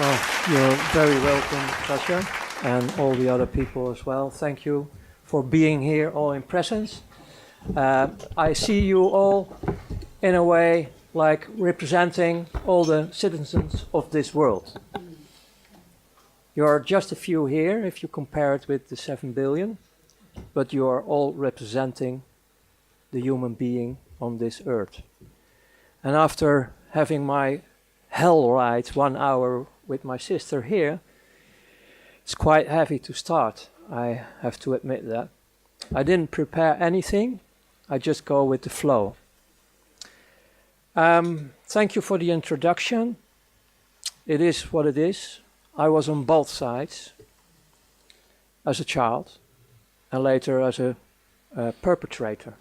You're very welcome, Sasha, and all the other people as well. Thank you for being here, all in presence. I see you all, in a way, like representing all the citizens of this world. You are just a few here, if you compare it with the 7 billion, but you are all representing the human being on this earth. And after having my hell ride 1 hour with my sister here, it's quite heavy to start. I have to admit that. I didn't prepare anything. I just go with the flow. Thank you for the introduction. It is what it is. I was on both sides as a child and later as a perpetrator.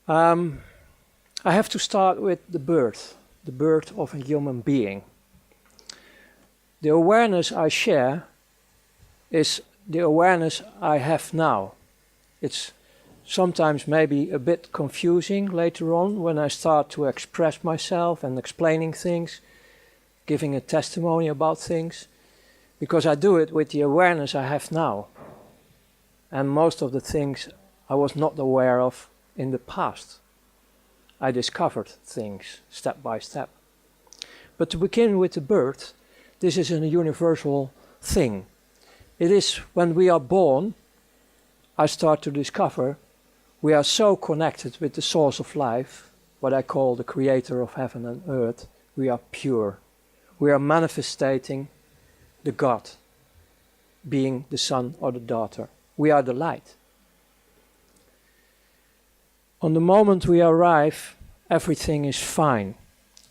I have to start with the birth of a human being. The awareness I share is the awareness I have now. It's sometimes maybe a bit confusing later on when I start to express myself and explaining things, giving a testimony about things, because I do it with the awareness I have now. And most of the things I was not aware of in the past. I discovered things step by step. But to begin with the birth, this is a universal thing. It is when we are born, I start to discover we are so connected with the source of life, what I call the creator of heaven and earth. We are pure. We are manifesting the God, being the son or the daughter. We are the light. On the moment we arrive, everything is fine.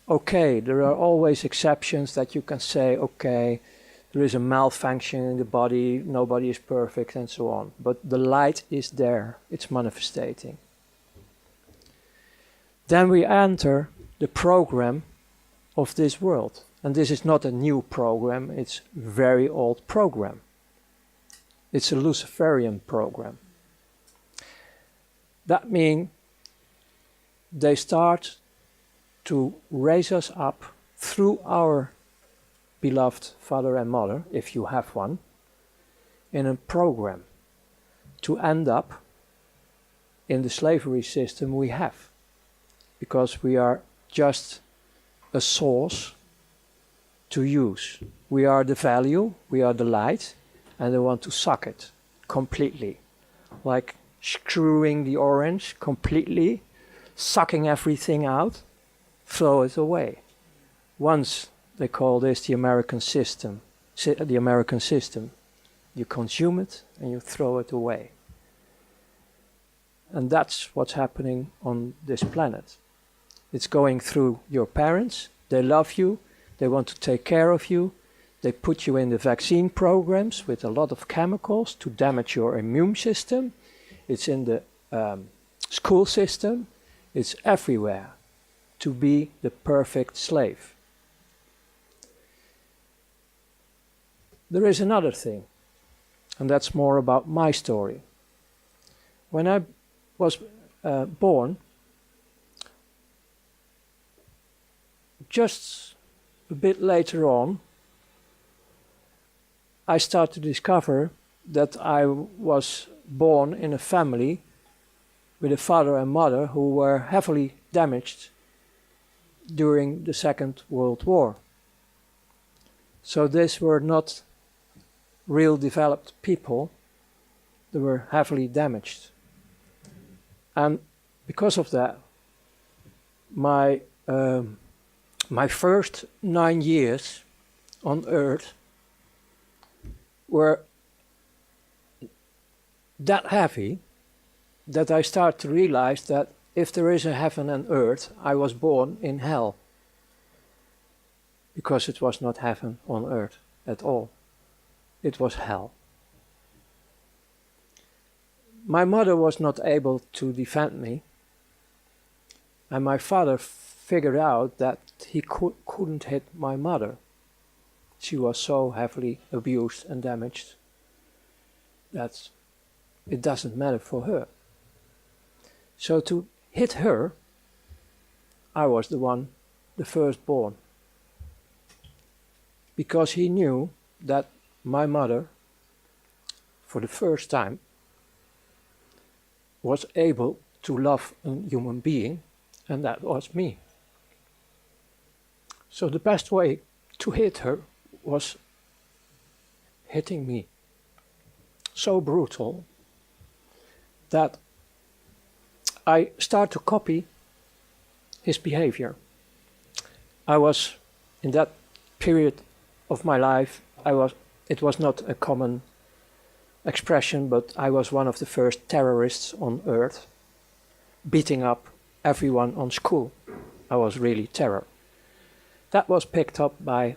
Okay, there are always exceptions that you can say, okay, there is a malfunction in the body, nobody is perfect, and so on. But the light is there, it's manifesting. Then we enter the program of this world. And this is not a new program, it's a very old program. It's a Luciferian program. That means they start to raise us up through our beloved father and mother, if you have one, in a program to end up in the slavery system we have. Because we are just a source to use. We are the value, we are the light, and they want to suck it completely. Like screwing the orange completely, sucking everything out, throw it away. Once they call this the American system. You consume it and you throw it away. And that's what's happening on this planet. It's going through your parents. They love you. They want to take care of you. They put you in the vaccine programs with a lot of chemicals to damage your immune system. It's in the school system. It's everywhere to be the perfect slave. There is another thing, and that's more about my story. When I was born, just a bit later on, I started to discover that I was born in a family with a father and mother who were heavily damaged during the Second World War. So these were not real developed people, they were heavily damaged. And because of that, my first 9 years on Earth were that heavy that I start to realize that if there is a heaven and earth, I was born in hell. Because it was not heaven on earth at all. It was hell. My mother was not able to defend me. And my father figured out that he couldn't hit my mother. She was so heavily abused and damaged that it doesn't matter for her. So to hit her, I was the firstborn. because he knew that my mother, for the first time, was able to love a human being, and that was me. So the best way to hit her was hitting me. So brutal that I start to copy his behavior. I was, in that period of my life, it was not a common expression, but I was one of the first terrorists on earth, beating up everyone on school. I was really terror. That was picked up by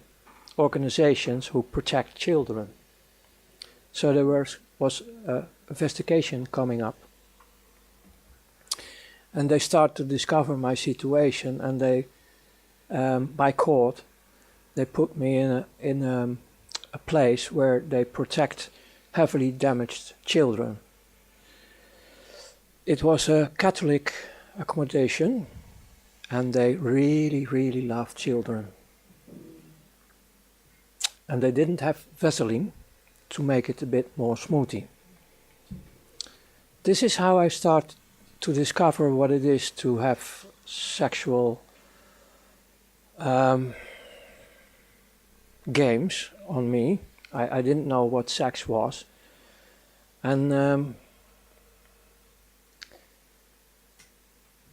organizations who protect children. So there was an investigation coming up. And they start to discover my situation, and they, by court, they put me in a place where they protect heavily damaged children. It was a Catholic accommodation, and they really, really loved children. And they didn't have Vaseline to make it a bit more smoothie. This is how I start to discover what it is to have sexual games on me. I didn't know what sex was. And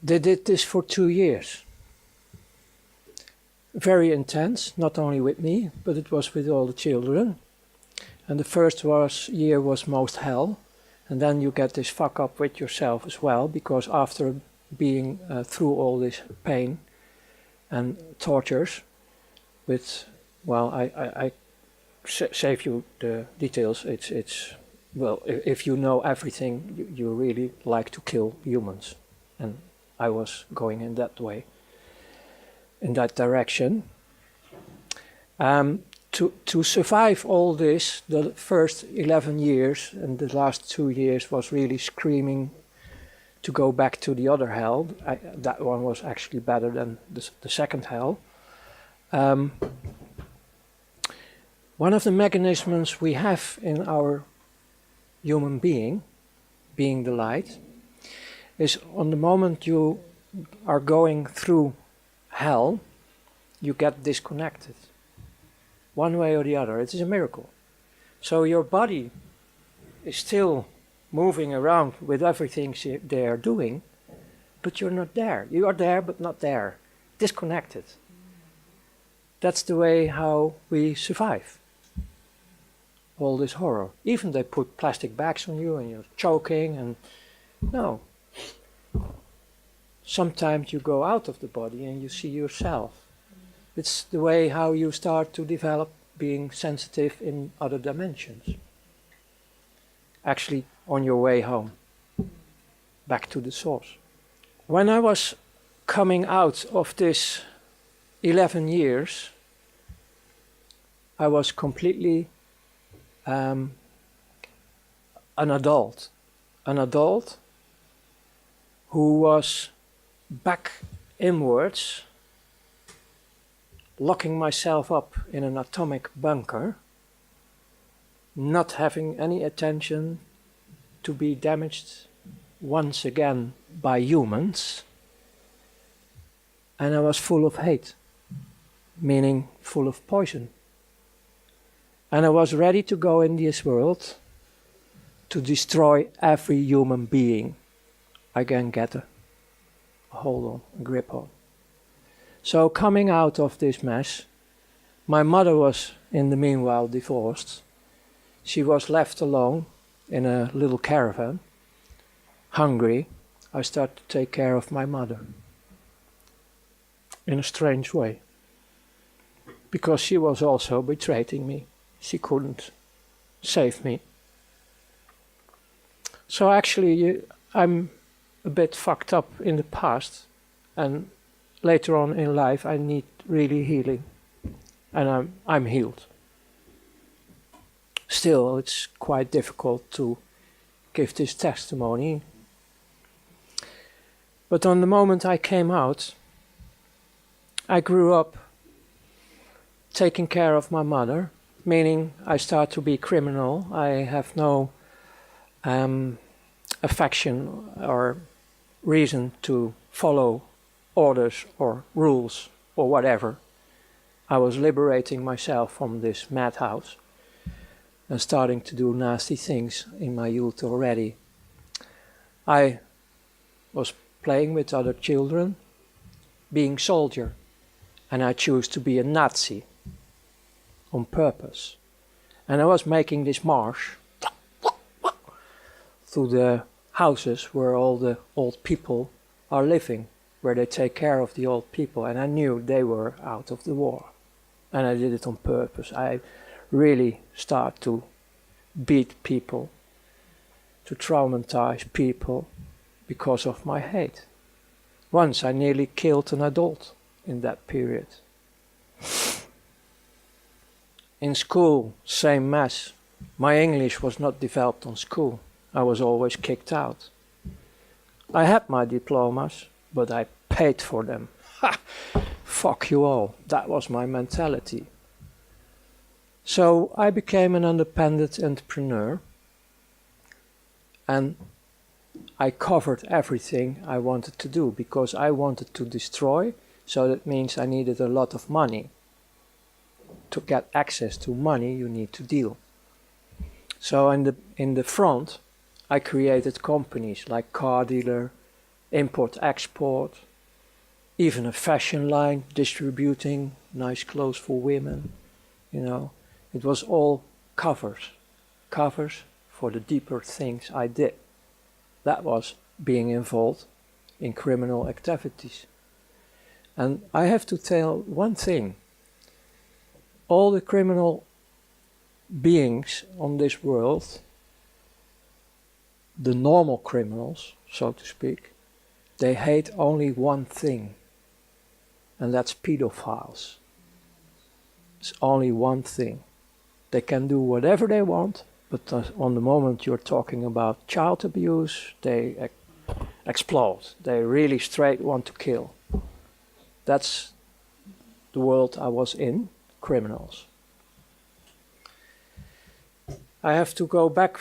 they did this for 2 years. Very intense, not only with me, but it was with all the children. And the first year was most hell. And then you get this fuck up with yourself as well, because after being through all this pain and tortures with, well, I save you the details. It's well, if you know everything, you really like to kill humans. And I was going in that way, in that direction. To survive all this, the first 11 years and the last 2 years was really screaming to go back to the other hell. That one was actually better than the second hell. One of the mechanisms we have in our human being the light, is on the moment you are going through hell, you get disconnected. One way or the other. It is a miracle. So your body is still moving around with everything they are doing, but you're not there. You are there, but not there. Disconnected. That's the way how we survive all this horror. Even they put plastic bags on you and you're choking, and no. Sometimes you go out of the body and you see yourself. It's the way how you start to develop being sensitive in other dimensions. Actually, on your way home, back to the source. When I was coming out of this 11 years, I was completely an adult. An adult who was back inwards, locking myself up in an atomic bunker, not having any attention to be damaged once again by humans. And I was full of hate, meaning full of poison. And I was ready to go in this world to destroy every human being I can get a hold on, a grip on. So coming out of this mess, my mother was in the meanwhile divorced. She was left alone in a little caravan, hungry. I started to take care of my mother in a strange way, because she was also betraying me. She couldn't save me. So actually I'm a bit fucked up in the past, and later on in life I need really healing, and I'm healed. Still, it's quite difficult to give this testimony. But on the moment I came out, I grew up taking care of my mother, meaning I start to be criminal. I have no affection or reason to follow orders or rules or whatever. I was liberating myself from this madhouse and starting to do nasty things in my youth already. I was playing with other children, being soldier, and I chose to be a Nazi on purpose. And I was making this march through the houses where all the old people are living, where they take care of the old people, and I knew they were out of the war. And I did it on purpose. I really start to beat people, to traumatize people because of my hate. Once I nearly killed an adult in that period. In school, same mess. My English was not developed on school. I was always kicked out. I had my diplomas, but I paid for them. Ha! Fuck you all. That was my mentality. So I became an independent entrepreneur, and I covered everything I wanted to do because I wanted to destroy, so that means I needed a lot of money. To get access to money, you need to deal. So in the front, I created companies like car dealer, import-export, even a fashion line distributing nice clothes for women. You know, it was all covers for the deeper things I did. That was being involved in criminal activities. And I have to tell one thing. All the criminal beings on this world, the normal criminals, so to speak, they hate only one thing, and that's pedophiles. It's only one thing. They can do whatever they want, but on the moment you're talking about child abuse, they explode. They really straight want to kill. That's the world I was in, criminals. I have to go back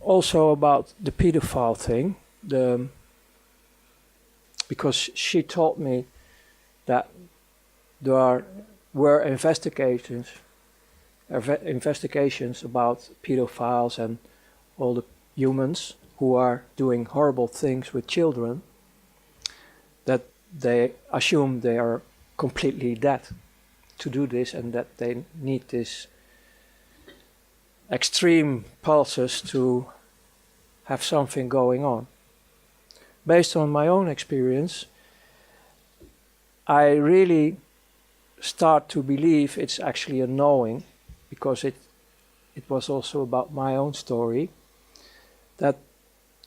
also about the pedophile thing, because she told me that there were investigations about pedophiles and all the humans who are doing horrible things with children, that they assume they are completely dead to do this, and that they need this extreme pulses to have something going on. Based on my own experience, I really start to believe it's actually a knowing, because it was also about my own story, that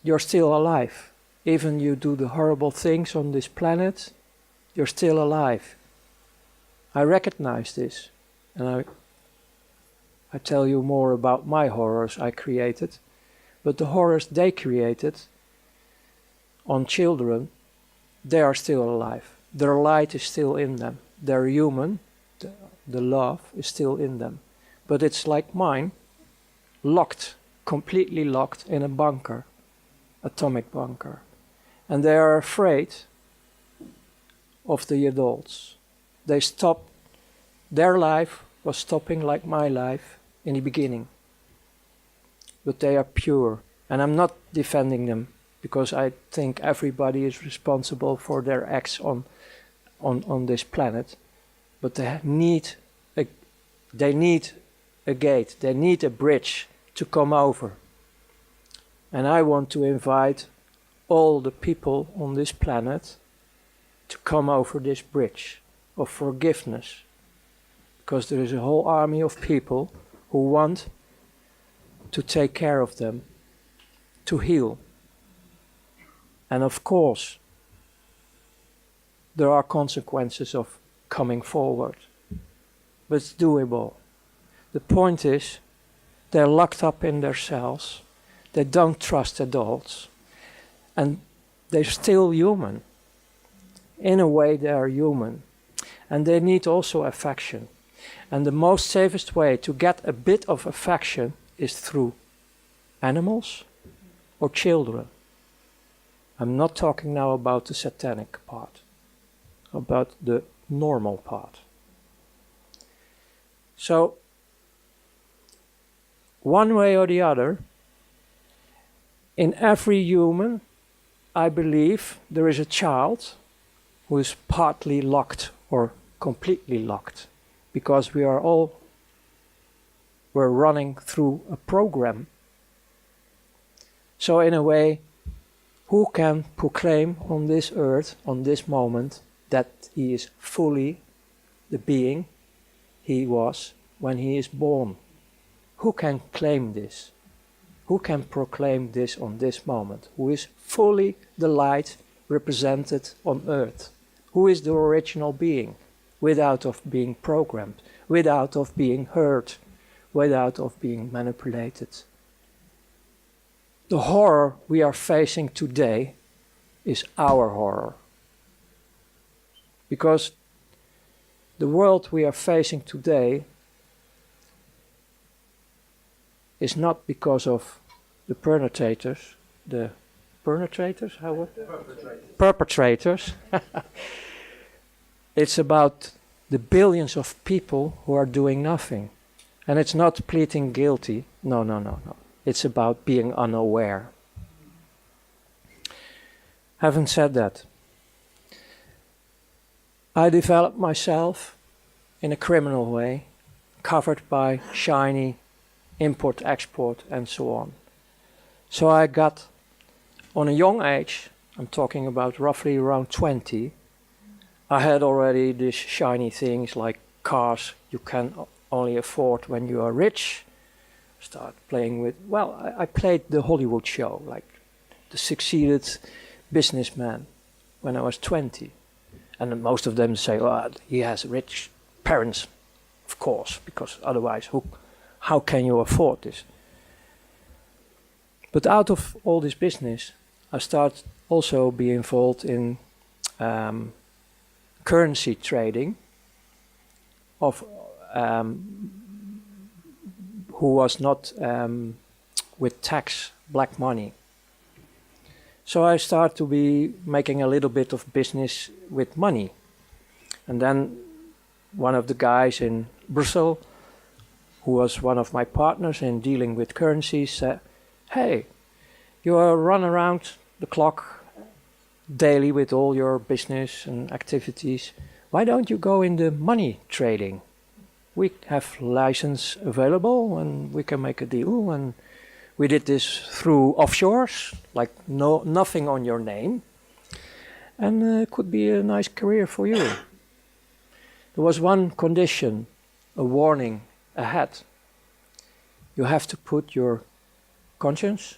you're still alive. Even you do the horrible things on this planet, you're still alive. I recognize this, and I tell you more about my horrors I created, but the horrors they created on children, they are still alive. Their light is still in them. They're human, the love is still in them. But it's like mine, locked, completely locked in a bunker, atomic bunker. And they are afraid of the adults. They stopped, their life was stopping like my life in the beginning. But they are pure, and I'm not defending them, because I think everybody is responsible for their acts on this planet. But they need a gate, they need a bridge to come over. And I want to invite all the people on this planet to come over this bridge of forgiveness. Because there is a whole army of people who want to take care of them, to heal. And of course, there are consequences of coming forward, but it's doable. The point is, they're locked up in their cells, they don't trust adults, and they're still human. In a way, they are human, and they need also affection. And the most safest way to get a bit of affection is through animals or children. I'm not talking now about the satanic part, about the normal part. So, one way or the other, in every human, I believe there is a child who is partly locked or completely locked, because we're running through a program. So in a way, who can proclaim on this earth, on this moment, that he is fully the being he was when he is born? Who can claim this? Who can proclaim this on this moment? Who is fully the light represented on earth? Who is the original being, without of being programmed, without of being hurt, without of being manipulated? The horror we are facing today is our horror. Because the world we are facing today is not because of the perpetrators, perpetrators. It's about the billions of people who are doing nothing. And it's not pleading guilty. No. It's about being unaware. Having said that, I developed myself in a criminal way, covered by shiny import, export, and so on. So I got, on a young age, I'm talking about roughly around 20, I had already these shiny things like cars you can only afford when you are rich. Start playing with, I played the Hollywood show, like the succeeded businessman when I was 20. And most of them say, he has rich parents, of course, because otherwise how can you afford this? But out of all this business, I started also be involved in currency trading of who was not with tax, black money. So I started to be making a little bit of business with money. And then one of the guys in Brussels, who was one of my partners in dealing with currencies, said, hey, you run around the clock daily with all your business and activities. Why don't you go into money trading? We have license available and we can make a deal. And we did this through offshores, like nothing on your name. And it could be a nice career for you. There was one condition, a warning ahead. You have to put your conscience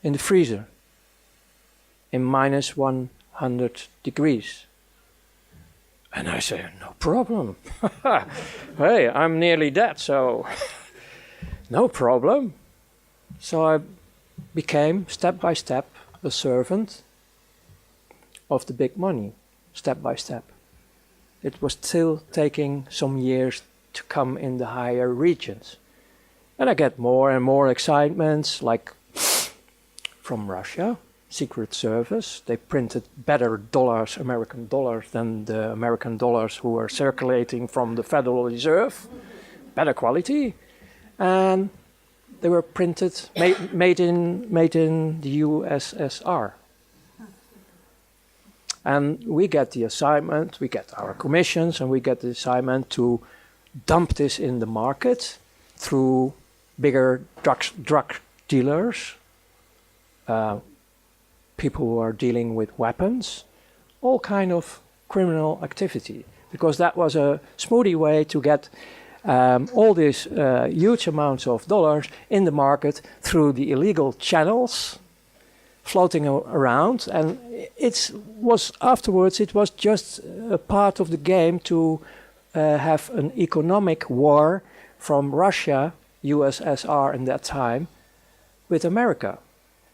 in the freezer in minus 100 degrees. And I say, no problem. Hey, I'm nearly dead, so no problem. So I became, step by step, a servant of the big money, step by step. It was still taking some years to come in the higher regions. And I get more and more excitements, like from Russia, Secret Service. They printed better dollars, American dollars, than the American dollars who were circulating from the Federal Reserve. Better quality. And they were printed, made in the USSR. And we get the assignment, we get our commissions, and we get the assignment to dump this in the market through bigger drug dealers, people who are dealing with weapons, all kind of criminal activity. Because that was a smoothie way to get all these huge amounts of dollars in the market through the illegal channels floating around. And afterwards it was just a part of the game to have an economic war from Russia, USSR in that time, with America.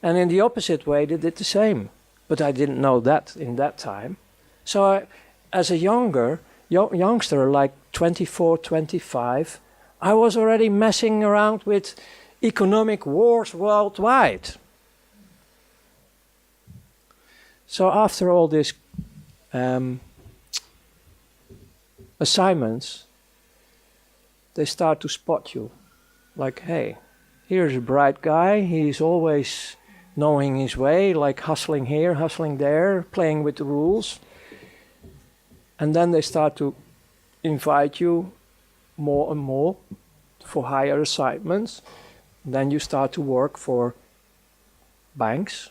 And in the opposite way they did the same. But I didn't know that in that time. So as a younger youngster, like 24, 25, I was already messing around with economic wars worldwide. So after all these assignments, they start to spot you. Like, hey, here's a bright guy, he's always knowing his way, like hustling here, hustling there, playing with the rules. And then they start to invite you more and more for higher assignments. Then you start to work for banks,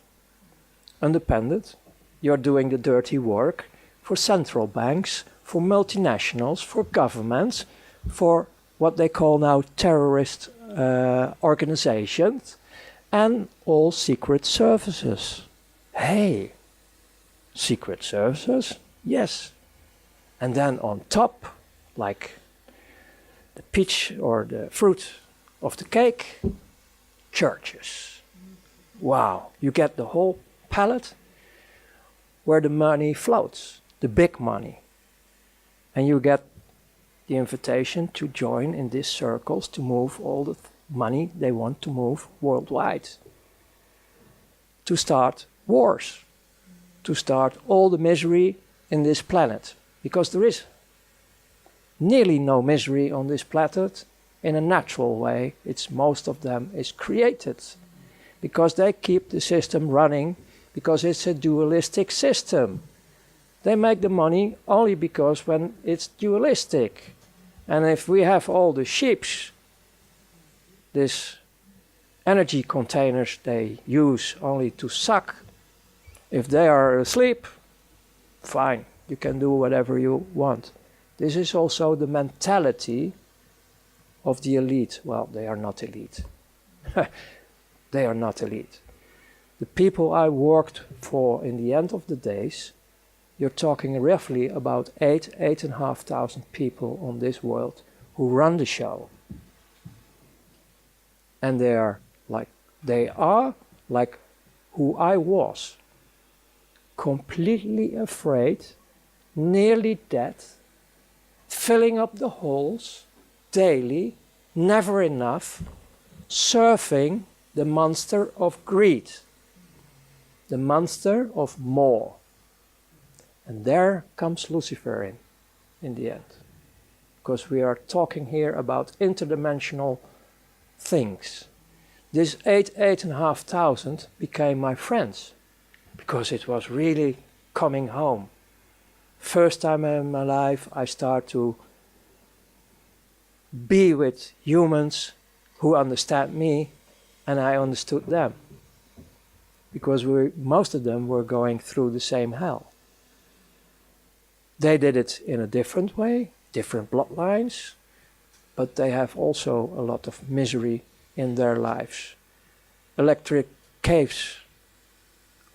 independent. You're doing the dirty work for central banks, for multinationals, for governments, for what they call now terrorist organizations, and all secret services. Hey, secret services? Yes. And then on top, like the peach or the fruit of the cake, churches. Wow, you get the whole palette where the money floats, the big money. And you get the invitation to join in these circles to move all the money they want to move worldwide. To start wars, to start all the misery in this planet. Because there is nearly no misery on this planet in a natural way. It's most of them is created. Because they keep the system running, because it's a dualistic system. They make the money only because when it's dualistic. And if we have all the ships, these energy containers they use only to suck, if they are asleep, fine, you can do whatever you want. This is also the mentality of the elite. Well, they are not elite. They are not elite. The people I worked for in the end of the days, you're talking roughly about 8,500 people on this world who run the show. And they are like who I was. Completely afraid, nearly dead, filling up the holes daily, never enough, surfing the monster of greed, the monster of more. And there comes Lucifer in the end. Because we are talking here about interdimensional things. This 8,500 became my friends. Because it was really coming home. First time in my life I start to be with humans who understand me and I understood them. Because most of them were going through the same hell. They did it in a different way, different bloodlines, but they have also a lot of misery in their lives. Electric caves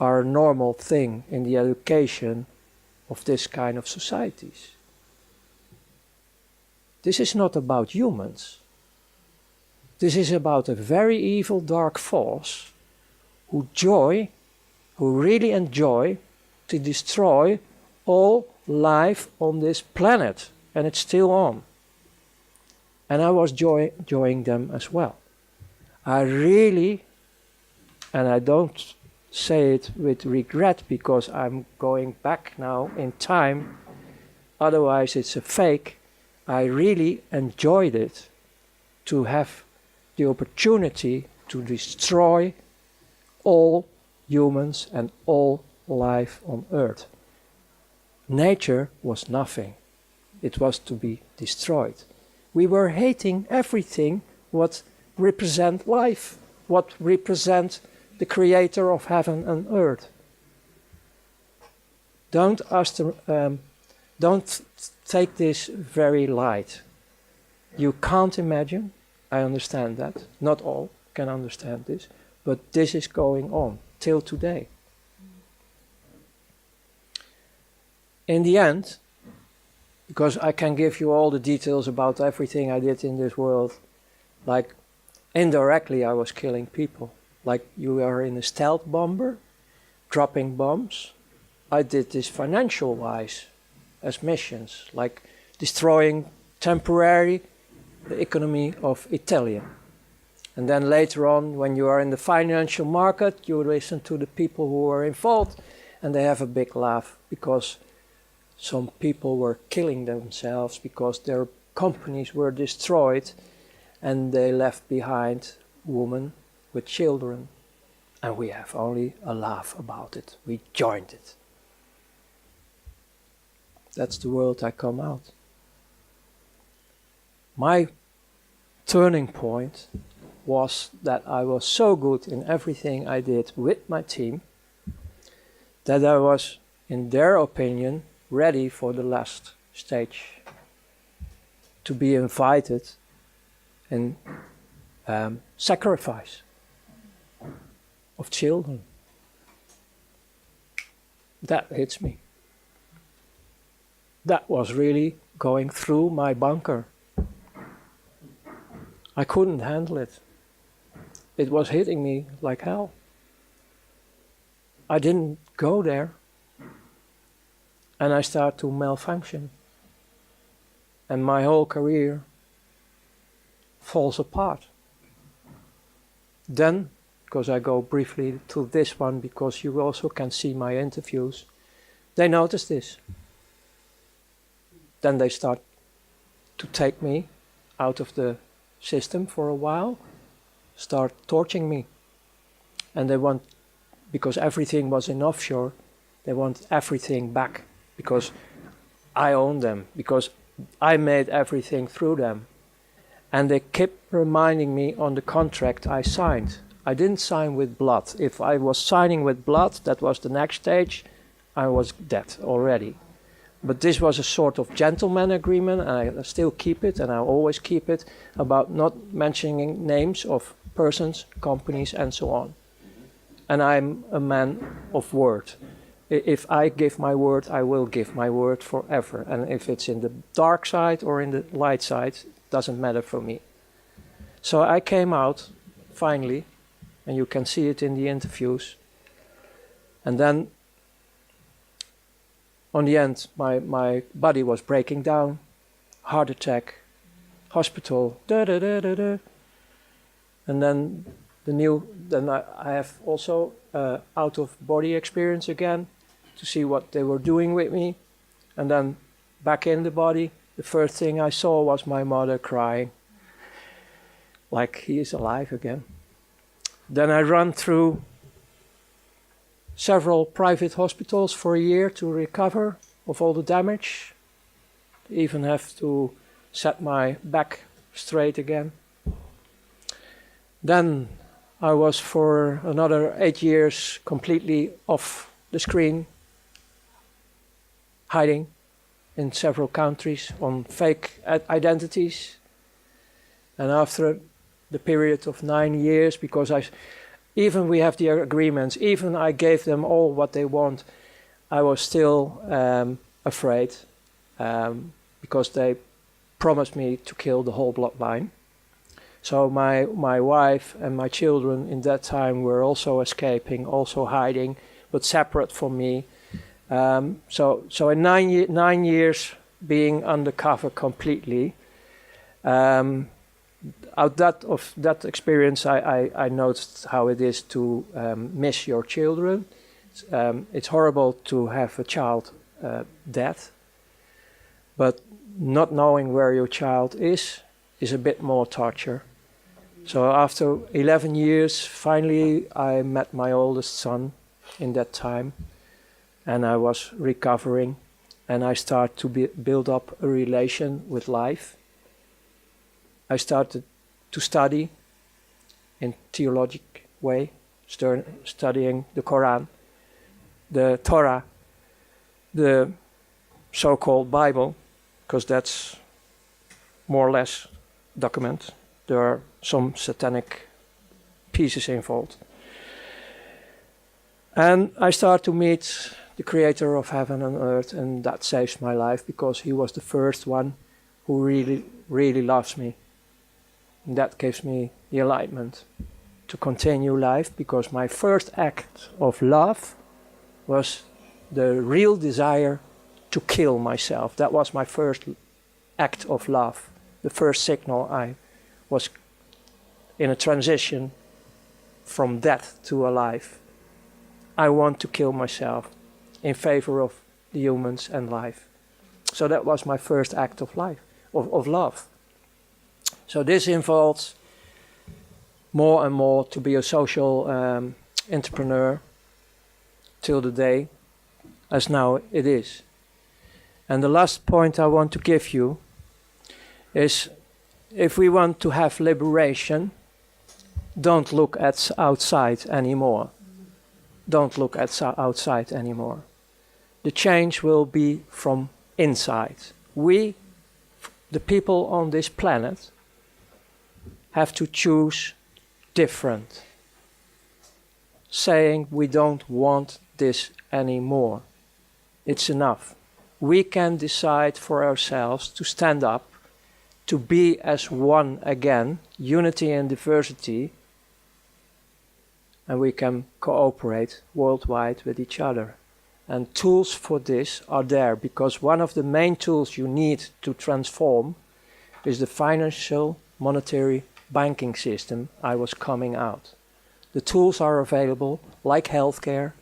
are a normal thing in the education of this kind of societies. This is not about humans. This is about a very evil dark force who really enjoy to destroy all life on this planet, and it's still on. And I was enjoying them as well. I really, and I don't say it with regret because I'm going back now in time, otherwise it's a fake, I really enjoyed it to have the opportunity to destroy all humans and all life on earth. Nature was nothing. It was to be destroyed. We were hating everything what represent life, what represent the creator of heaven and earth. Don't take this very light. You can't imagine, I understand that, not all can understand this, but this is going on till today. In the end, because I can give you all the details about everything I did in this world, like indirectly I was killing people. Like you are in a stealth bomber, dropping bombs. I did this financial-wise as missions, like destroying temporarily the economy of Italy. And then later on, when you are in the financial market, you listen to the people who are involved, and they have a big laugh because some people were killing themselves because their companies were destroyed and they left behind women with children. And we have only a laugh about it. We joined it. That's the world I come out. My turning point was that I was so good in everything I did with my team that I was, in their opinion, ready for the last stage, to be invited in sacrifice of children. That hits me. That was really going through my bunker. I couldn't handle it. It was hitting me like hell. I didn't go there. And I start to malfunction. And my whole career falls apart. Then, because I go briefly to this one, because you also can see my interviews, they notice this. Then they start to take me out of the system for a while, start torturing me. And they want, because everything was in offshore, they want everything back, because I own them, because I made everything through them. And they kept reminding me on the contract I signed. I didn't sign with blood. If I was signing with blood, that was the next stage, I was dead already. But this was a sort of gentleman agreement, and I still keep it, and I always keep it, about not mentioning names of persons, companies, and so on. And I'm a man of word. If I give my word, I will give my word forever. And if it's in the dark side or in the light side, it doesn't matter for me. So I came out, finally, and you can see it in the interviews. And then, on the end, my body was breaking down, heart attack, hospital, And then I have also out-of-body experience again, to see what they were doing with me. And then back in the body, the first thing I saw was my mother crying, like he is alive again. Then I ran through several private hospitals for a year to recover of all the damage. Even have to set my back straight again. Then I was for another 8 years completely off the screen, hiding in several countries on fake identities. And after the period of 9 years, because even we have the agreements, even I gave them all what they want, I was still afraid, because they promised me to kill the whole bloodline. So my wife and my children in that time were also escaping, also hiding, but separate from me. So in 9 years being undercover completely, of that experience, I noticed how it is to miss your children. It's horrible to have a child dead, but not knowing where your child is a bit more torture. So after 11 years, finally I met my oldest son in that time, and I was recovering, and I started to build up a relation with life. I started to study in theologic way, studying the Quran, the Torah, the so-called Bible, because that's more or less document. There are some satanic pieces involved. And I start to meet the creator of heaven and earth, and that saves my life, because he was the first one who really, really loves me. And that gives me the enlightenment to continue life, because my first act of love was the real desire to kill myself. That was my first act of love, the first signal I was in a transition from death to alive. I want to kill myself in favor of the humans and life. So that was my first act of life, of love. So this involves more and more to be a social entrepreneur till the day as now it is. And the last point I want to give you is, if we want to have liberation, don't look at outside anymore. Don't look at outside anymore. The change will be from inside. We, the people on this planet, have to choose different, saying we don't want this anymore. It's enough. We can decide for ourselves to stand up, to be as one again, unity and diversity, and we can cooperate worldwide with each other. And tools for this are there, because one of the main tools you need to transform is the financial, monetary, banking system I was coming out. The tools are available, like healthcare,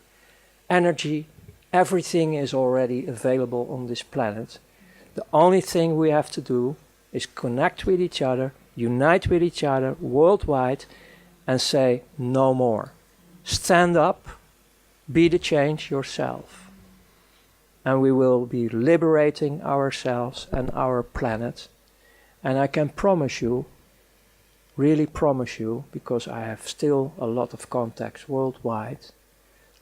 energy, everything is already available on this planet. The only thing we have to do is connect with each other, unite with each other worldwide, and say no more. Stand up, be the change yourself. And we will be liberating ourselves and our planet. And I can promise you, really promise you, because I have still a lot of contacts worldwide,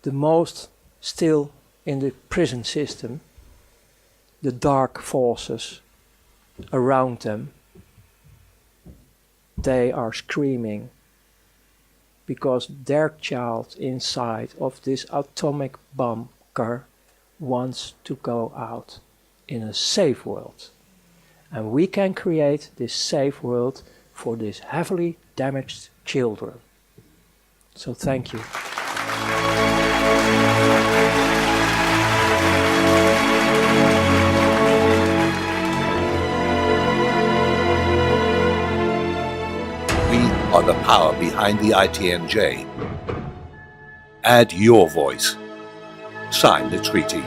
the most still in the prison system, the dark forces around them, they are screaming because their child inside of this atomic bunker wants to go out in a safe world. And we can create this safe world for these heavily damaged children. So thank you. We are the power behind the ITNJ. Add your voice. Sign the treaty.